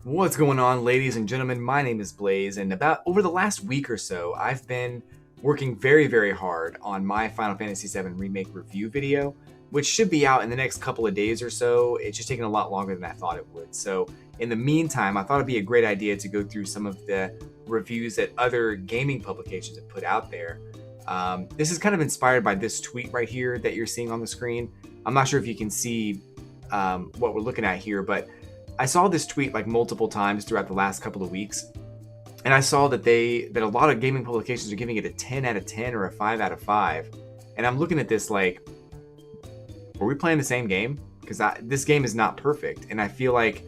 What's going on, ladies and gentlemen? My name is Blaze, and about over the last week or so, I've been working very hard on my Final Fantasy VII Remake review video, which should be out in the next couple of days or so. It's just taking a lot longer than I thought it would. So in the meantime, I thought it'd be a great idea to go through some of the reviews that other gaming publications have put out there. This is kind of inspired by this tweet right here that you're seeing on the screen. I'm not sure if you can see what we're looking at here, but I saw this tweet like multiple times throughout the last couple of weeks, and I saw that a lot of gaming publications are giving it a 10 out of 10 or a 5 out of 5. And I'm looking at this like, are we playing the same game? Because this game is not perfect, and I feel like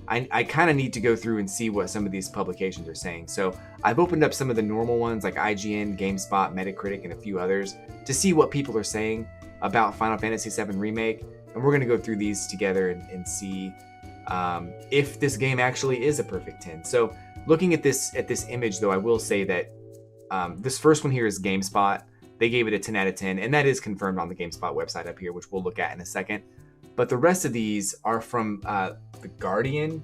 I kind of need to go through and see what some of these publications are saying. So I've opened up some of the normal ones like IGN, GameSpot, Metacritic, and a few others to see what people are saying about Final Fantasy VII Remake, and we're going to go through these together and see if this game actually is a perfect 10. So looking at this image, though, I will say that this first one here is GameSpot. They gave it a 10 out of 10, and that is confirmed on the GameSpot website up here, which we'll look at in a second. But the rest of these are from The Guardian,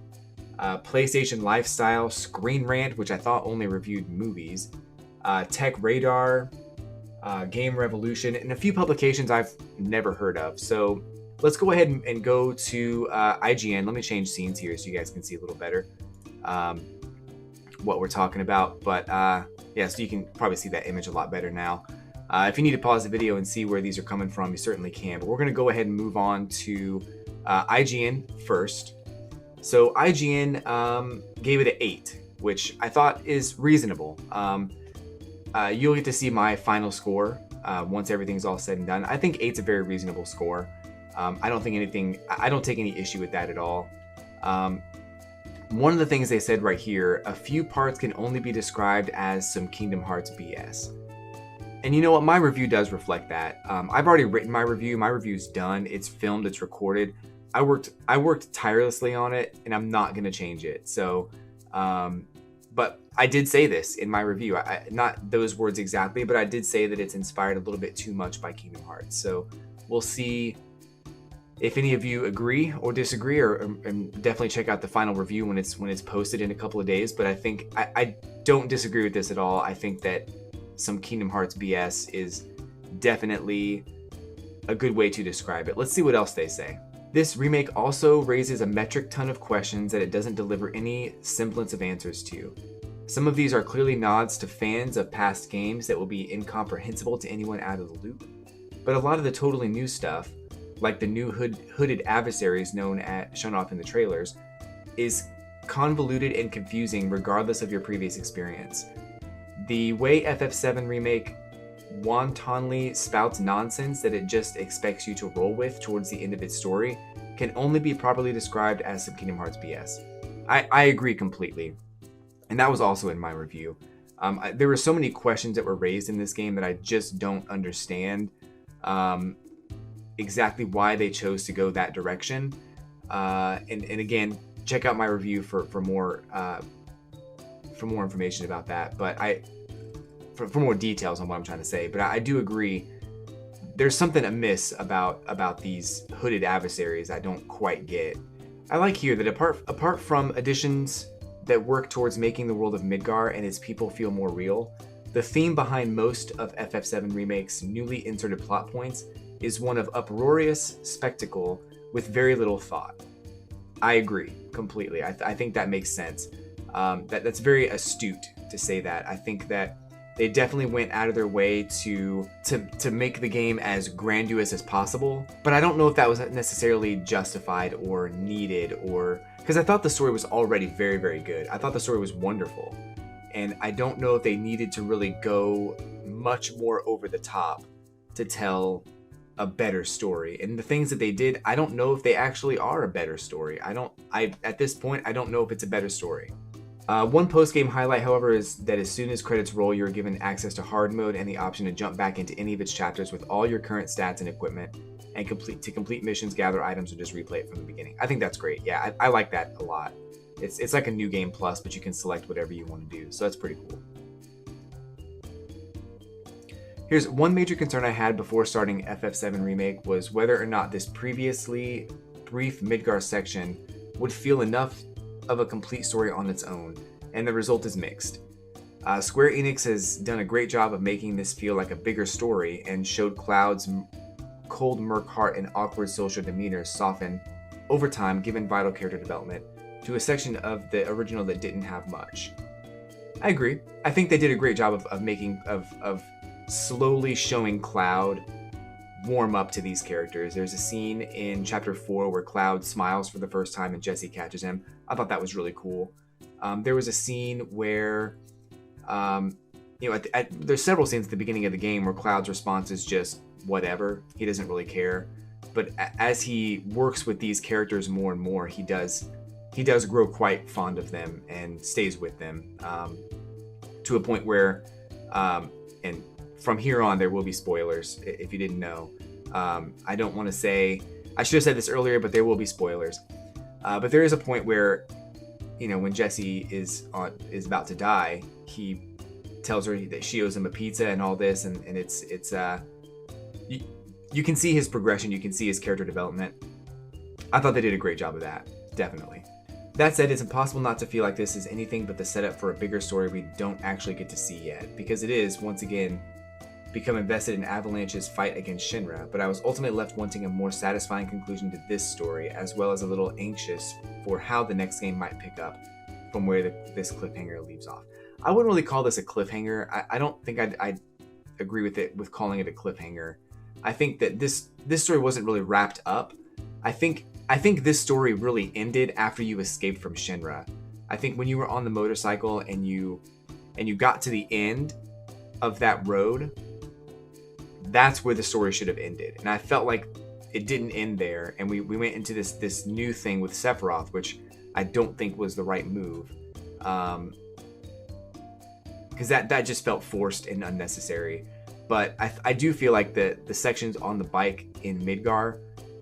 PlayStation Lifestyle, Screen Rant, which I thought only reviewed movies, Tech Radar, Game Revolution, and a few publications I've never heard of. So let's go ahead and go to IGN. Let me change scenes here so you guys can see a little better what we're talking about. But yeah, so you can probably see that image a lot better now. If you need to pause the video and see where these are coming from, you certainly can. But we're going to go ahead and move on to IGN first. So IGN gave it an 8, which I thought is reasonable. You'll get to see my final score once everything's all said and done. I think 8's a very reasonable score. I don't take any issue with that at all. One of the things they said right here, a few parts can only be described as some Kingdom Hearts BS. And you know what? My review does reflect that. I've already written my review. My review's done. It's filmed. It's recorded. I worked tirelessly on it, and I'm not going to change it. So, but I did say this in my review. Not those words exactly, but I did say that it's inspired a little bit too much by Kingdom Hearts. So we'll see if any of you agree or disagree, and definitely check out the final review when it's posted in a couple of days. But I think I don't disagree with this at all. I think that some Kingdom Hearts BS is definitely a good way to describe it. Let's see what else they say. This remake also raises a metric ton of questions that it doesn't deliver any semblance of answers to. Some of these are clearly nods to fans of past games that will be incomprehensible to anyone out of the loop. But a lot of the totally new stuff, like the new hooded adversaries shown off in the trailers, is convoluted and confusing regardless of your previous experience. The way FF7 Remake wantonly spouts nonsense that it just expects you to roll with towards the end of its story can only be properly described as some Kingdom Hearts BS. I agree completely, and that was also in my review. There were so many questions that were raised in this game that I just don't understand exactly why they chose to go that direction. And again, check out my review for more information about that. But for more details on what I'm trying to say. But I do agree, there's something amiss about these hooded adversaries I don't quite get. I like here that apart from additions that work towards making the world of Midgar and its people feel more real, the theme behind most of FF7 Remake's newly inserted plot points is one of uproarious spectacle with very little thought. I agree completely. I think that makes sense. That's very astute to say that. I think that they definitely went out of their way to make the game as grandiose as possible, but I don't know if that was necessarily justified or needed, or because I thought the story was already very good. I thought the story was wonderful, and I don't know if they needed to really go much more over the top to tell a better story. And the things that they did, I don't know if they actually are a better story. At this point, I don't know if it's a better story. One post-game highlight, however, is that as soon as credits roll, you're given access to hard mode and the option to jump back into any of its chapters with all your current stats and equipment, and complete missions, gather items, or just replay it from the beginning. I think that's great. Yeah, I like that a lot. It's like a new game plus, but you can select whatever you want to do, so that's pretty cool. Here's one major concern I had before starting FF7 Remake was whether or not this previously brief Midgar section would feel enough of a complete story on its own, and the result is mixed. Square Enix has done a great job of making this feel like a bigger story, and showed Cloud's cold murk heart and awkward social demeanor soften over time given vital character development to a section of the original that didn't have much. I agree. I think they did a great job of slowly showing Cloud warm up to these characters. There's a scene in chapter 4 where Cloud smiles for the first time and Jesse catches him. I thought that was really cool. There was a scene where there's several scenes at the beginning of the game where Cloud's response is just whatever. He doesn't really care. But as he works with these characters more and more, he does grow quite fond of them and stays with them to a point where, and from here on, there will be spoilers if you didn't know. I don't want to say, I should have said this earlier, but there will be spoilers. But there is a point where, when Jesse is about to die, he tells her that she owes him a pizza and all this, and it's you can see his progression, you can see his character development. I thought they did a great job of that, definitely. That said, it's impossible not to feel like this is anything but the setup for a bigger story we don't actually get to see yet, because it is, once again, become invested in Avalanche's fight against Shinra, but I was ultimately left wanting a more satisfying conclusion to this story, as well as a little anxious for how the next game might pick up from where this cliffhanger leaves off. I wouldn't really call this a cliffhanger. I don't think I'd agree with calling it a cliffhanger. I think that this story wasn't really wrapped up. I think this story really ended after you escaped from Shinra. I think when you were on the motorcycle and you got to the end of that road, that's where the story should have ended. And I felt like it didn't end there, and we went into this new thing with Sephiroth, which I don't think was the right move. Because that just felt forced and unnecessary. But I do feel like the sections on the bike in Midgar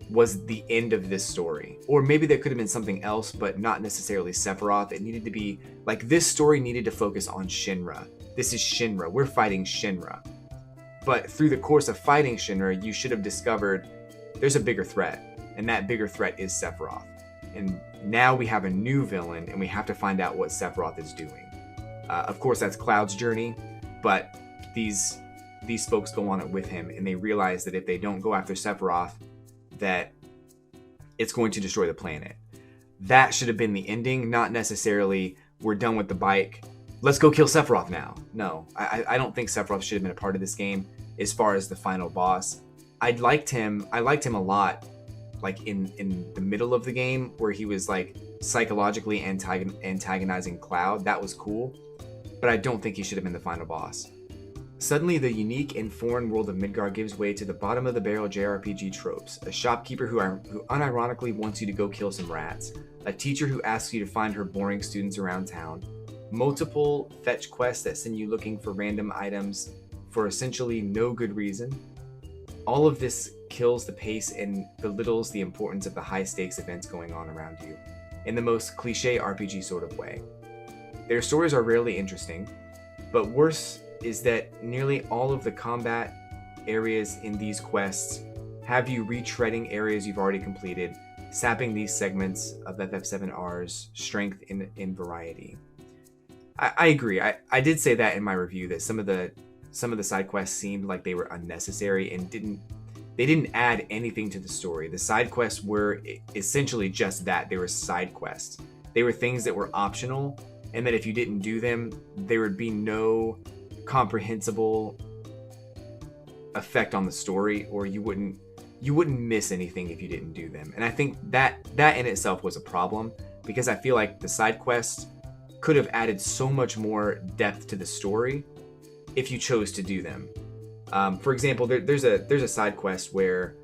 was the end of this story. Or maybe there could have been something else, but not necessarily Sephiroth. It needed to be, like, this story needed to focus on Shinra. This is Shinra. We're fighting Shinra. But through the course of fighting Shinra, you should have discovered there's a bigger threat. And that bigger threat is Sephiroth. And now we have a new villain, and we have to find out what Sephiroth is doing. Of course, that's Cloud's journey, but these folks go on it with him, and they realize that if they don't go after Sephiroth, that it's going to destroy the planet. That should have been the ending, not necessarily we're done with the bike, let's go kill Sephiroth now. No, I don't think Sephiroth should have been a part of this game as far as the final boss. I liked him a lot, like in the middle of the game where he was like psychologically antagonizing Cloud. That was cool, but I don't think he should have been the final boss. Suddenly, the unique and foreign world of Midgar gives way to the bottom-of-the-barrel JRPG tropes. A shopkeeper who unironically wants you to go kill some rats. A teacher who asks you to find her boring students around town. Multiple fetch quests that send you looking for random items for essentially no good reason. All of this kills the pace and belittles the importance of the high-stakes events going on around you, in the most cliché RPG sort of way. Their stories are rarely interesting, but worse is that nearly all of the combat areas in these quests have you retreading areas you've already completed, sapping these segments of FF7R's strength in variety. I agree. I did say that in my review, that some of the side quests seemed like they were unnecessary and didn't add anything to the story. The side quests were essentially just that. They were side quests. They were things that were optional, and that if you didn't do them, there would be no comprehensible effect on the story, or you wouldn't miss anything if you didn't do them. And I think that in itself was a problem, because I feel like the side quests could have added so much more depth to the story if you chose to do them. For example, there's a side quest where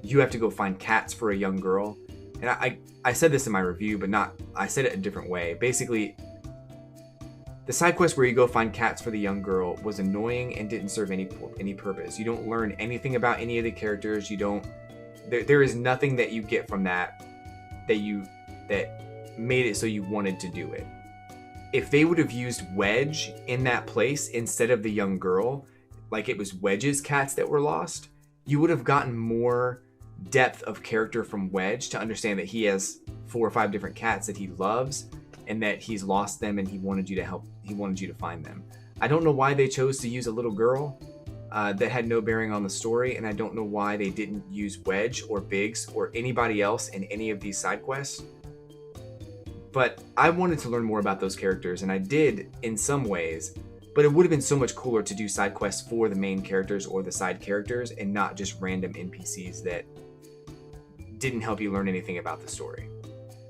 you have to go find cats for a young girl, and I said this in my review, but I said it a different way. Basically, the side quest where you go find cats for the young girl was annoying and didn't serve any purpose. You don't learn anything about any of the characters. There is nothing that you get from that made it so you wanted to do it. If they would have used Wedge in that place instead of the young girl, like it was Wedge's cats that were lost, you would have gotten more depth of character from Wedge to understand that he has 4 or 5 different cats that he loves, and that he's lost them and he wanted you to find them. I don't know why they chose to use a little girl that had no bearing on the story, and I don't know why they didn't use Wedge or Biggs or anybody else in any of these side quests. But I wanted to learn more about those characters, and I did in some ways, but it would have been so much cooler to do side quests for the main characters or the side characters and not just random NPCs that didn't help you learn anything about the story.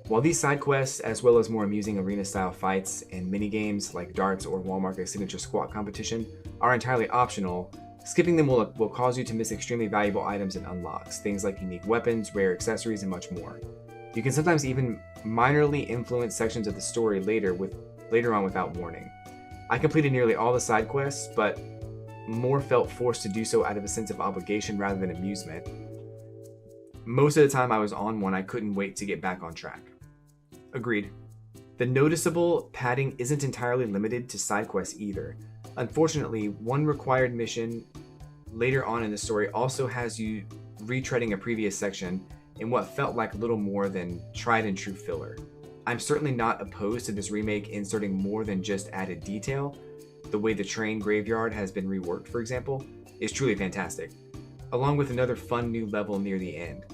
While these side quests, as well as more amusing arena-style fights and minigames like darts or Walmart signature squat competition, are entirely optional, skipping them will cause you to miss extremely valuable items and unlocks, things like unique weapons, rare accessories, and much more. You can sometimes even minorly influence sections of the story later on without warning. I completed nearly all the side quests, but more felt forced to do so out of a sense of obligation rather than amusement. Most of the time I was on one, I couldn't wait to get back on track. Agreed. The noticeable padding isn't entirely limited to side quests either. Unfortunately, one required mission later on in the story also has you retreading a previous section in what felt like little more than tried and true filler. I'm certainly not opposed to this remake inserting more than just added detail. The way the train graveyard has been reworked, for example, is truly fantastic, along with another fun new level near the end.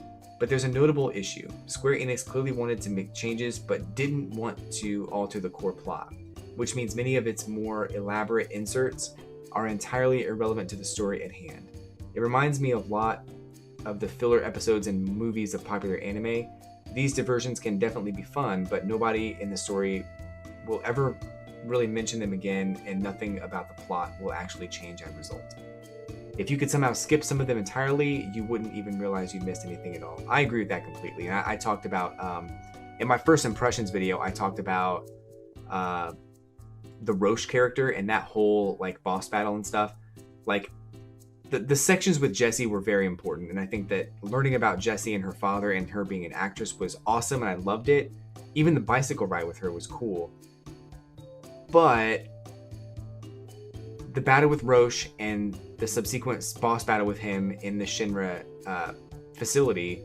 But there's a notable issue. Square Enix clearly wanted to make changes but didn't want to alter the core plot, which means many of its more elaborate inserts are entirely irrelevant to the story at hand. It reminds me a lot of the filler episodes in movies of popular anime. These diversions can definitely be fun, but nobody in the story will ever really mention them again, and nothing about the plot will actually change as a result. If you could somehow skip some of them entirely, you wouldn't even realize you missed anything at all. I agree with that completely. And I talked about, in my first impressions video, I talked about the Roche character and that whole like boss battle and stuff. Like the sections with Jessie were very important. And I think that learning about Jessie and her father and her being an actress was awesome, and I loved it. Even the bicycle ride with her was cool. But the battle with Roche and the subsequent boss battle with him in the Shinra facility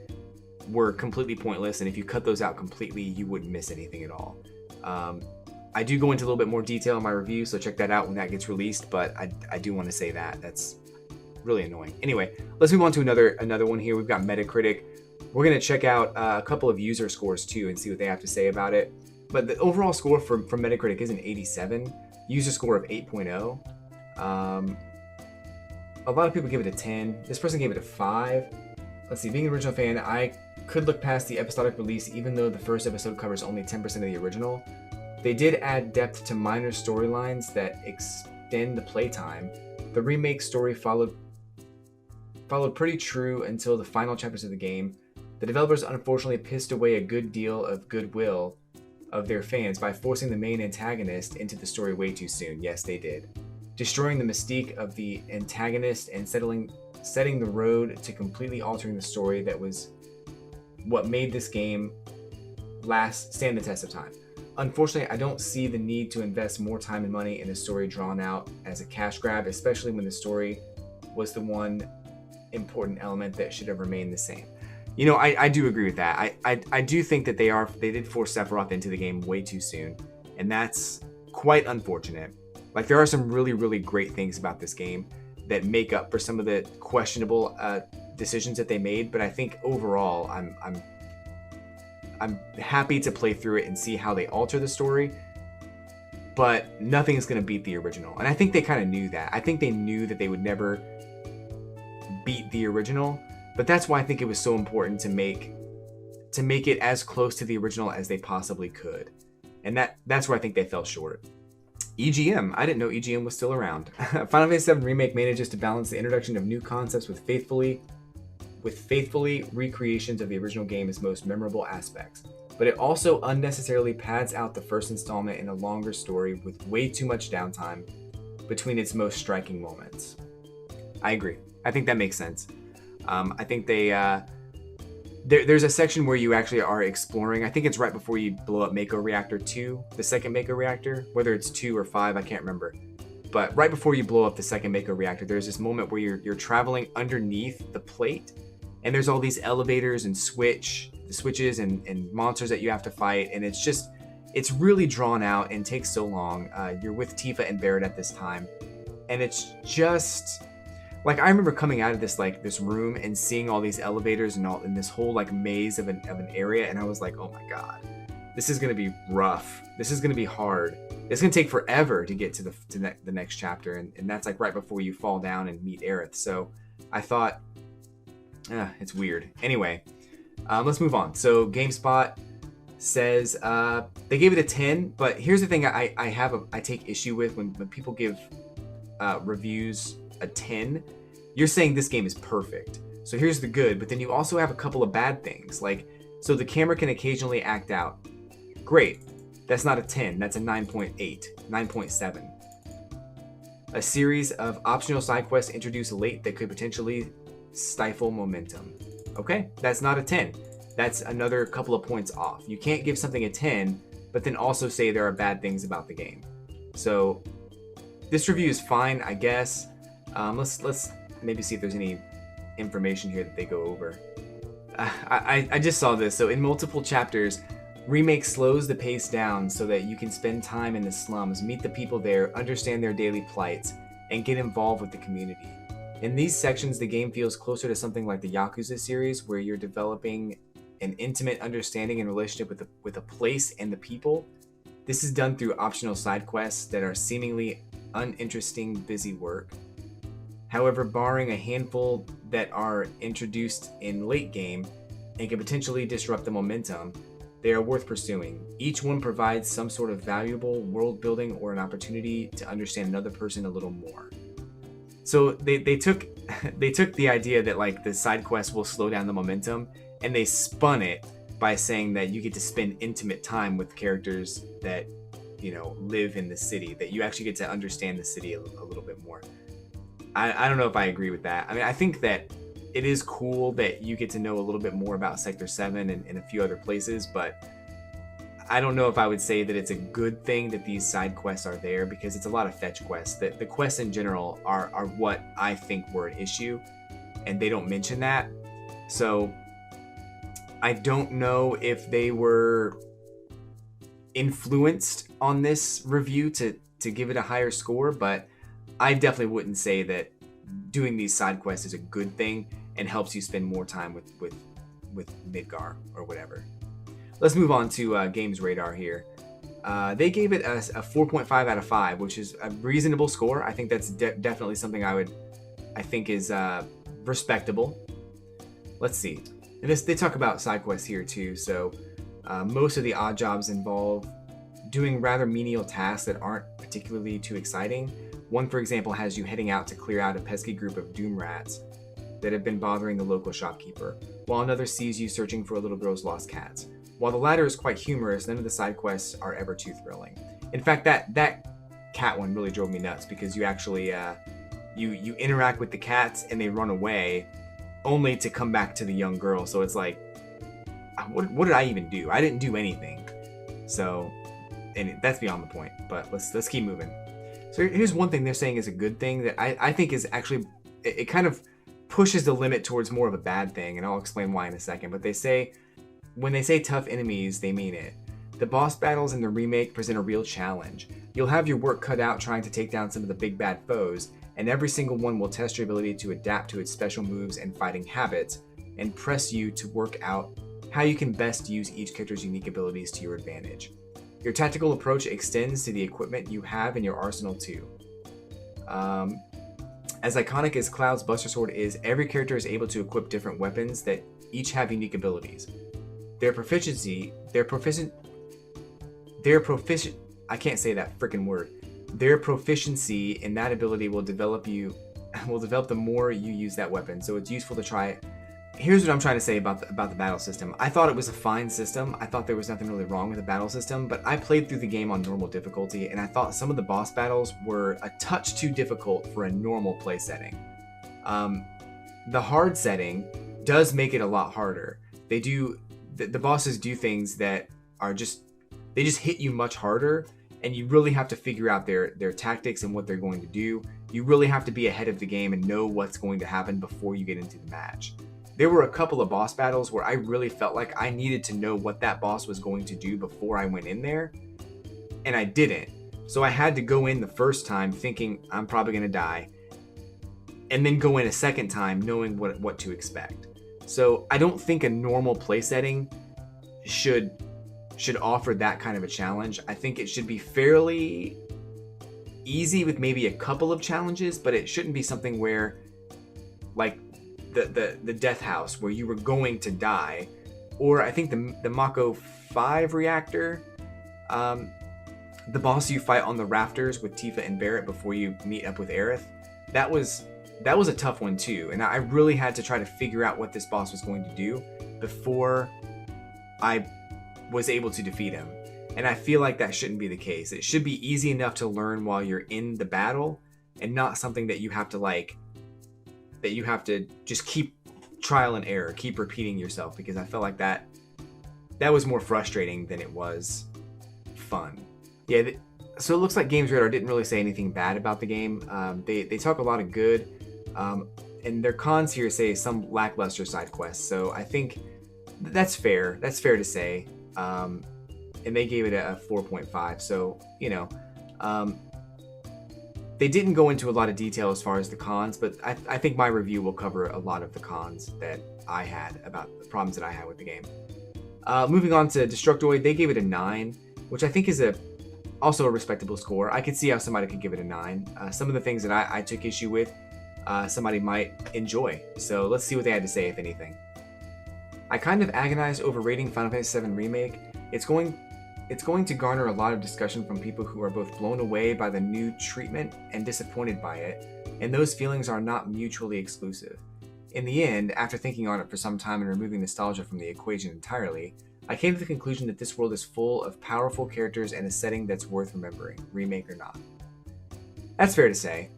were completely pointless, and if you cut those out completely, you wouldn't miss anything at all. I do go into a little bit more detail in my review, so check that out when that gets released, but I do want to say that's really annoying. Anyway, let's move on to another one here. We've got Metacritic. We're going to check out a couple of user scores too and see what they have to say about it. But the overall score from Metacritic is an 87, user score of 8.0. A lot of people give it a 10. This person gave it a 5. Let's see, being an original fan, I could look past the episodic release even though the first episode covers only 10% of the original. They did add depth to minor storylines that extend the playtime. The remake story followed pretty true until the final chapters of the game. The developers unfortunately pissed away a good deal of goodwill of their fans by forcing the main antagonist into the story way too soon. Yes, they did. Destroying the mystique of the antagonist and setting the road to completely altering the story that was what made this game stand the test of time. Unfortunately, I don't see the need to invest more time and money in a story drawn out as a cash grab, especially when the story was the one important element that should have remained the same. You know, I do agree with that. I do think that they did force Sephiroth into the game way too soon, and that's quite unfortunate. Like, there are some really, really great things about this game that make up for some of the questionable decisions that they made, but I think overall, I'm happy to play through it and see how they alter the story, but nothing is going to beat the original. And I think they kind of knew that. I think they knew that they would never beat the original, but that's why I think it was so important to make it as close to the original as they possibly could. And that's where I think they fell short. EGM. I didn't know EGM was still around. Final Fantasy VII Remake manages to balance the introduction of new concepts with faithfully recreations of the original game's most memorable aspects. But it also unnecessarily pads out the first installment in a longer story with way too much downtime between its most striking moments. I agree. I think that makes sense. I think there's a section where you actually are exploring. I think it's right before you blow up Mako Reactor 2, the second Mako Reactor, whether it's 2 or 5, I can't remember. But right before you blow up the second Mako Reactor, there's this moment where you're traveling underneath the plate, and there's all these elevators and switches and monsters that you have to fight, and it's it's really drawn out and takes so long. You're with Tifa and Barrett at this time, and it's just like I remember coming out of this room and seeing all these elevators and all in this whole like maze of an area, and I was like, oh my god, this is gonna be rough. This is gonna be hard. It's gonna take forever to get to the next chapter, and that's like right before you fall down and meet Aerith. So I thought, it's weird. Anyway, let's move on. So GameSpot says they gave it a 10, but here's the thing I take issue with when people give reviews a 10. You're saying this game is perfect. So here's the good, but then you also have a couple of bad things. Like, so the camera can occasionally act out. Great. That's not a 10. That's a 9.8, 9.7. A series of optional side quests introduced late that could potentially stifle momentum. Okay, that's not a 10. That's another couple of points off. You can't give something a 10, but then also say there are bad things about the game. So this review is fine, I guess. Let's maybe see if there's any information here that they go over. I just saw this. So in multiple chapters, Remake slows the pace down so that you can spend time in the slums, meet the people there, understand their daily plights, and get involved with the community. In these sections, the game feels closer to something like the Yakuza series, where you're developing an intimate understanding and relationship with a place and the people. This is done through optional side quests that are seemingly uninteresting, busy work. However, barring a handful that are introduced in late game and can potentially disrupt the momentum, they are worth pursuing. Each one provides some sort of valuable world building or an opportunity to understand another person a little more. So they took the idea that like the side quests will slow down the momentum, and they spun it by saying that you get to spend intimate time with characters that, you know, live in the city, that you actually get to understand the city a little bit more. I don't know if I agree with that. I mean, I think that it is cool that you get to know a little bit more about Sector 7 and a few other places, but I don't know if I would say that it's a good thing that these side quests are there, because it's a lot of fetch quests. The quests in general are what I think were an issue, and they don't mention that. So I don't know if they were influenced on this review to give it a higher score, but I definitely wouldn't say that doing these side quests is a good thing and helps you spend more time with Midgar or whatever. Let's move on to Games Radar here. They gave it a 4.5 out of 5, which is a reasonable score. I think that's definitely something I think is respectable. Let's see. And they talk about side quests here too. So most of the odd jobs involve doing rather menial tasks that aren't particularly too exciting. One, for example, has you heading out to clear out a pesky group of doom rats that have been bothering the local shopkeeper, while another sees you searching for a little girl's lost cats. While the latter is quite humorous, none of the side quests are ever too thrilling. In fact, that cat one really drove me nuts, because you actually you interact with the cats and they run away, only to come back to the young girl. So it's like, what did I even do? I didn't do anything. So, and that's beyond the point. But let's keep moving. So here's one thing they're saying is a good thing that I think is actually, it kind of pushes the limit towards more of a bad thing, and I'll explain why in a second. But they say, when they say tough enemies, they mean it. The boss battles in the remake present a real challenge. You'll have your work cut out trying to take down some of the big bad foes, and every single one will test your ability to adapt to its special moves and fighting habits, and press you to work out how you can best use each character's unique abilities to your advantage. Your tactical approach extends to the equipment you have in your arsenal too. As iconic as Cloud's Buster Sword is, every character is able to equip different weapons that each have unique abilities. Their proficiency, I can't say that freaking word. Their proficiency in that ability will develop the more you use that weapon, so it's useful to try it. Here's what I'm trying to say about the battle system. I thought it was a fine system. I thought there was nothing really wrong with the battle system, but I played through the game on normal difficulty, and I thought some of the boss battles were a touch too difficult for a normal play setting. The hard setting does make it a lot harder. The bosses do things that are they just hit you much harder, and you really have to figure out their tactics and what they're going to do. You really have to be ahead of the game and know what's going to happen before you get into the match. There were a couple of boss battles where I really felt like I needed to know what that boss was going to do before I went in there, and I didn't. So I had to go in the first time thinking I'm probably going to die, and then go in a second time knowing what to expect. So I don't think a normal play setting should offer that kind of a challenge. I think it should be fairly easy with maybe a couple of challenges, but it shouldn't be something where, like the Death House, where you were going to die, or I think the Mako 5 reactor, the boss you fight on the rafters with Tifa and Barrett before you meet up with Aerith, that was a tough one too, and I really had to try to figure out what this boss was going to do before I was able to defeat him. And I feel like that shouldn't be the case. It should be easy enough to learn while you're in the battle, and not something that you have to just keep trial and error, keep repeating yourself, because I felt like that was more frustrating than it was fun. Yeah, so it looks like Games Radar didn't really say anything bad about the game. They talk a lot of good, and their cons here say some lackluster side quests. So I think that's fair. That's fair to say. And they gave it a 4.5. So, you know, they didn't go into a lot of detail as far as the cons, but I think my review will cover a lot of the cons that I had about the problems that I had with the game. Moving on to Destructoid, they gave it a 9, which I think is also a respectable score. I could see how somebody could give it a 9. Some of the things that I took issue with, somebody might enjoy. So let's see what they had to say, if anything. I kind of agonized over rating Final Fantasy VII Remake. It's going to garner a lot of discussion from people who are both blown away by the new treatment and disappointed by it, and those feelings are not mutually exclusive. In the end, after thinking on it for some time and removing nostalgia from the equation entirely, I came to the conclusion that this world is full of powerful characters and a setting that's worth remembering, remake or not. That's fair to say.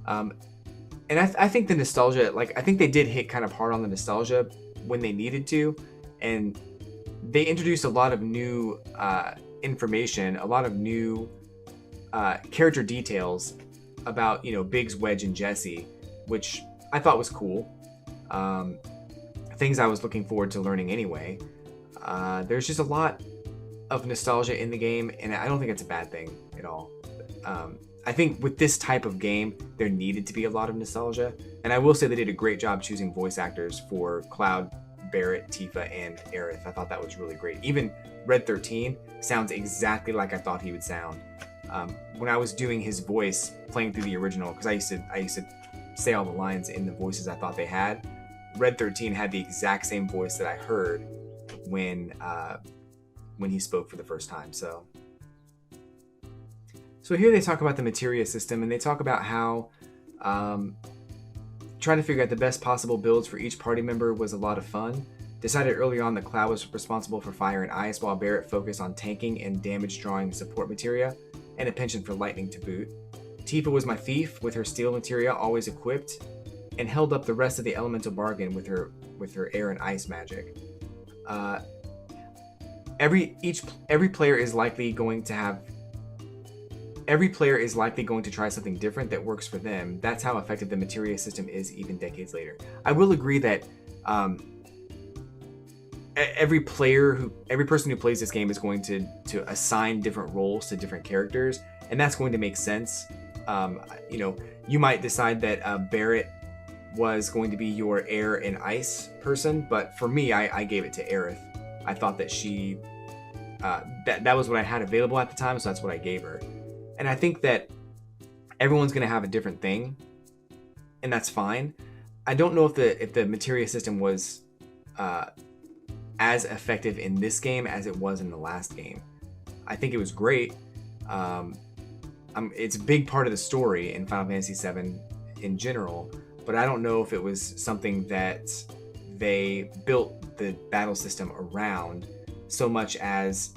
And I think the nostalgia, I think they did hit kind of hard on the nostalgia when they needed to, and they introduced a lot of new information, a lot of new character details about, Biggs, Wedge, and Jesse, which I thought was cool. Things I was looking forward to learning anyway. There's just a lot of nostalgia in the game, and I don't think it's a bad thing at all. I think with this type of game, there needed to be a lot of nostalgia, and I will say they did a great job choosing voice actors for Cloud, Barrett, Tifa, and Aerith. I thought that was really great. Even Red 13 sounds exactly like I thought he would sound. When I was doing his voice, playing through the original, because I used to say all the lines in the voices I thought they had, Red 13 had the exact same voice that I heard when he spoke for the first time. So here they talk about the materia system, and they talk about how trying to figure out the best possible builds for each party member was a lot of fun. Decided early on that Cloud was responsible for fire and ice, while Barrett focused on tanking and damage drawing support materia, and a penchant for lightning to boot. Tifa was my thief, with her steel materia always equipped, and held up the rest of the elemental bargain with her air and ice magic. Every player is likely going to try something different that works for them. That's how effective the materia system is even decades later. I will agree that every person who plays this game is going to assign different roles to different characters, and that's going to make sense. You might decide that Barrett was going to be your air and ice person, but for me, I gave it to Aerith. I thought that she that was what I had available at the time, so that's what I gave her. And I think that everyone's going to have a different thing, and that's fine. I don't know if the materia system was as effective in this game as it was in the last game. I think it was great. It's a big part of the story in Final Fantasy VII in general, but I don't know if it was something that they built the battle system around so much as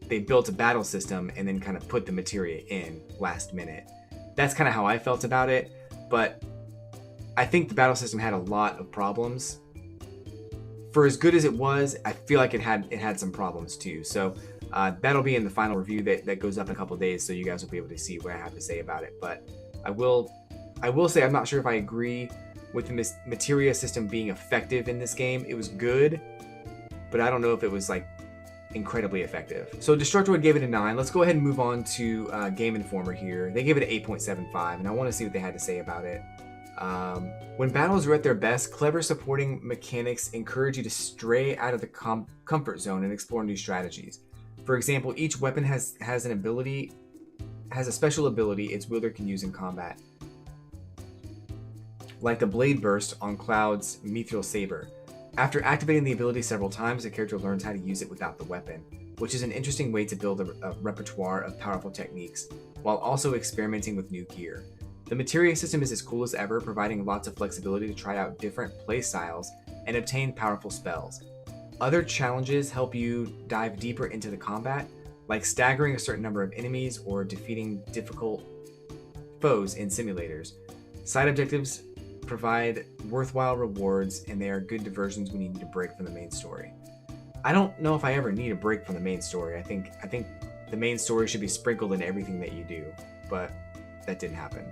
they built a battle system and then kind of put the materia in last minute. That's kind of how I felt about it, but I think the battle system had a lot of problems. For as good as it was, I feel like it had some problems too. So that'll be in the final review that goes up in a couple of days, so you guys will be able to see what I have to say about it. But I will say I'm not sure if I agree with the materia system being effective in this game. It was good, but I don't know if it was incredibly effective. So Destructoid gave it a 9. Let's go ahead and move on to Game Informer here. They gave it an 8.75, and I want to see what they had to say about it. When battles are at their best, clever supporting mechanics encourage you to stray out of the comfort zone and explore new strategies. For example, each weapon has a special ability its wielder can use in combat, like the Blade Burst on Cloud's Mithril Saber. After activating the ability several times, the character learns how to use it without the weapon, which is an interesting way to build a repertoire of powerful techniques, while also experimenting with new gear. The materia system is as cool as ever, providing lots of flexibility to try out different playstyles and obtain powerful spells. Other challenges help you dive deeper into the combat, like staggering a certain number of enemies or defeating difficult foes in simulators. Side objectives provide worthwhile rewards, and they are good diversions when you need a break from the main story. I don't know if I ever need a break from the main story. I think the main story should be sprinkled in everything that you do, but that didn't happen.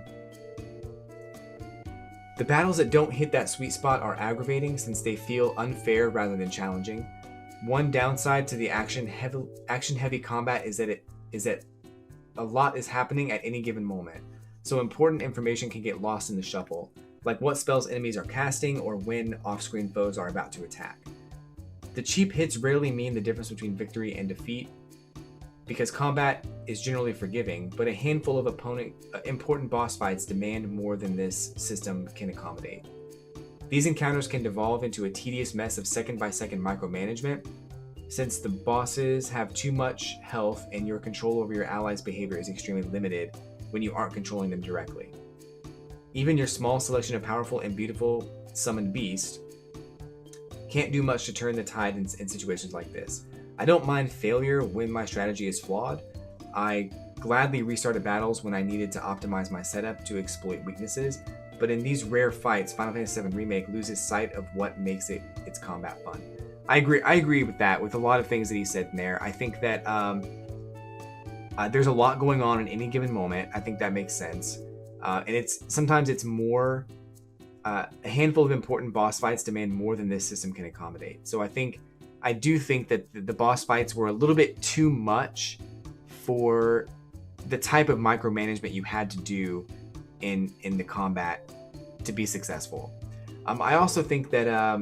The battles that don't hit that sweet spot are aggravating since they feel unfair rather than challenging. One downside to the action-heavy combat is that a lot is happening at any given moment, so important information can get lost in the shuffle, like what spells enemies are casting or when off-screen foes are about to attack. The cheap hits rarely mean the difference between victory and defeat, because combat is generally forgiving, but a handful of important boss fights demand more than this system can accommodate. These encounters can devolve into a tedious mess of second-by-second micromanagement, since the bosses have too much health and your control over your allies' behavior is extremely limited when you aren't controlling them directly. Even your small selection of powerful and beautiful summoned beasts can't do much to turn the tide in situations like this. I don't mind failure when my strategy is flawed. I gladly restarted battles when I needed to optimize my setup to exploit weaknesses, but in these rare fights, Final Fantasy VII Remake loses sight of what makes its combat fun. I agree with that, with a lot of things that he said in there. I think that there's a lot going on in any given moment. I think that makes sense. And sometimes it's more, a handful of important boss fights demand more than this system can accommodate. So I do think that the boss fights were a little bit too much for the type of micromanagement you had to do in the combat to be successful. I also think that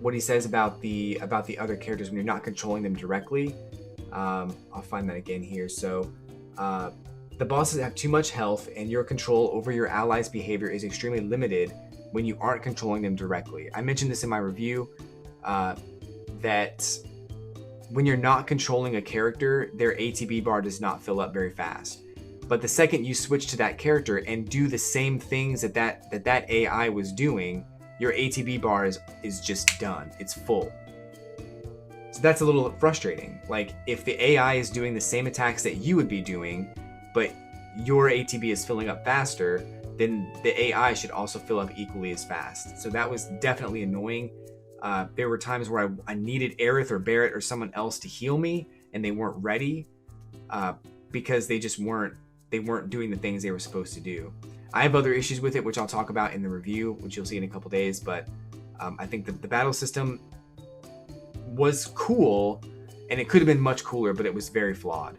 what he says about the other characters when you're not controlling them directly, I'll find that again here. So the bosses have too much health, and your control over your allies' behavior is extremely limited when you aren't controlling them directly. I mentioned this in my review, that when you're not controlling a character, their ATB bar does not fill up very fast. But the second you switch to that character and do the same things that AI was doing, your ATB bar is just done. It's full. So that's a little frustrating. Like, if the AI is doing the same attacks that you would be doing, but your ATB is filling up faster, then the AI should also fill up equally as fast. So that was definitely annoying. There were times where I needed Aerith or Barrett or someone else to heal me, and they weren't ready because they just weren't doing the things they were supposed to do. I have other issues with it, which I'll talk about in the review, which you'll see in a couple days, but I think the battle system was cool, and it could have been much cooler, but it was very flawed.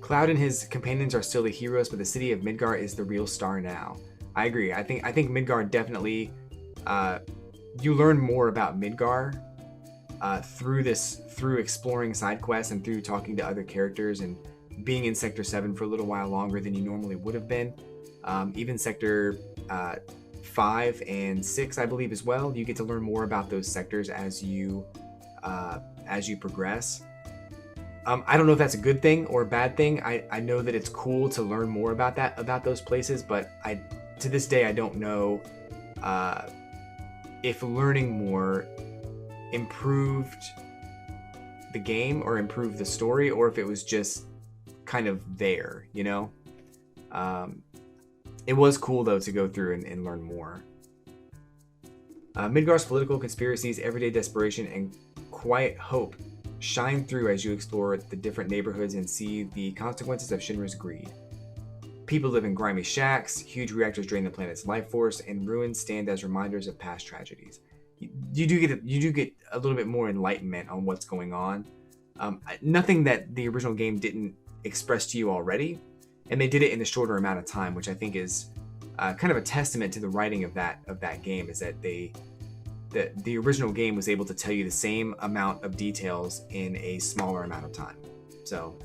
Cloud and his companions are still the heroes, but the city of Midgar is the real star now. I agree. I think Midgar definitely... you learn more about Midgar through exploring side quests and through talking to other characters and being in Sector 7 for a little while longer than you normally would have been. Even Sector 5 and 6, I believe, as well. You get to learn more about those sectors as you progress. I don't know if that's a good thing or a bad thing. I know that it's cool to learn more about those places, but to this day I don't know if learning more improved the game or improved the story, or if it was just kind of there, you know? It was cool, though, to go through and learn more. Midgar's political conspiracies, everyday desperation, and quiet hope shine through as you explore the different neighborhoods and see the consequences of Shinra's greed. People live in grimy shacks, huge reactors drain the planet's life force, and ruins stand as reminders of past tragedies. you do get a little bit more enlightenment on what's going on. Nothing that the original game didn't express to you already, and they did it in a shorter amount of time, which I think is kind of a testament to the writing of that game. Is that the original game was able to tell you the same amount of details in a smaller amount of time. So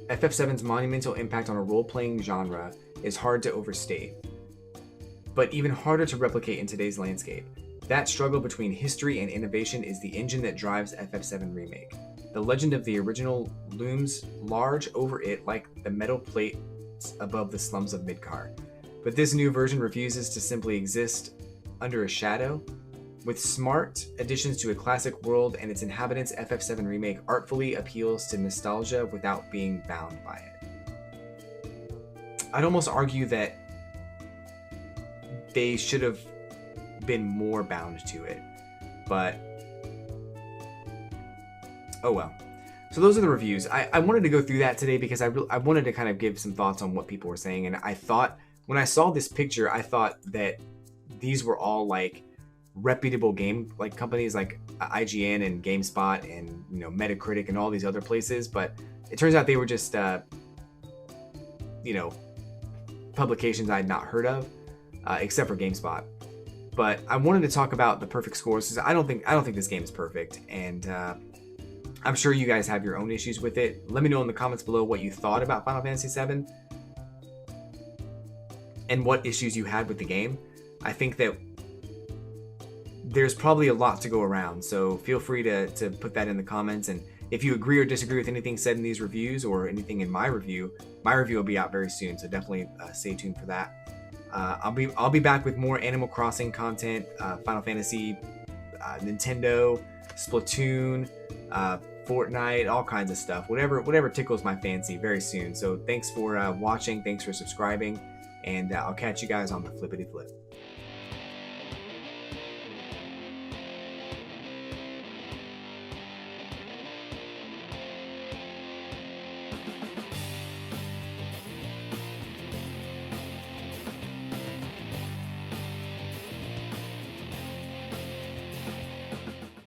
FF7's monumental impact on a role-playing genre is hard to overstate, but even harder to replicate in today's landscape. That struggle between history and innovation is the engine that drives FF7 Remake. The legend of the original looms large over it like the metal plates above the slums of Midgar. But this new version refuses to simply exist under a shadow. With smart additions to a classic world and its inhabitants, FF7 Remake artfully appeals to nostalgia without being bound by it. I'd almost argue that they should have been more bound to it, but oh well. So those are the reviews. I wanted to go through that today because I wanted to kind of give some thoughts on what people were saying, and I thought when I saw this picture, I thought that these were all like reputable game like companies like IGN and GameSpot and Metacritic and all these other places, but it turns out they were just publications I'd not heard of, except for GameSpot. But I wanted to talk about the perfect scores because I don't think this game is perfect, and I'm sure you guys have your own issues with it. Let me know in the comments below what you thought about Final Fantasy VII and what issues you had with the game. I think that there's probably a lot to go around, so feel free to put that in the comments. And if you agree or disagree with anything said in these reviews or anything in my review will be out very soon, so definitely stay tuned for that. I'll be back with more Animal Crossing content, Final Fantasy, Nintendo, Splatoon, Fortnite, all kinds of stuff, whatever tickles my fancy very soon. So thanks for watching, thanks for subscribing, and I'll catch you guys on the flippity flip.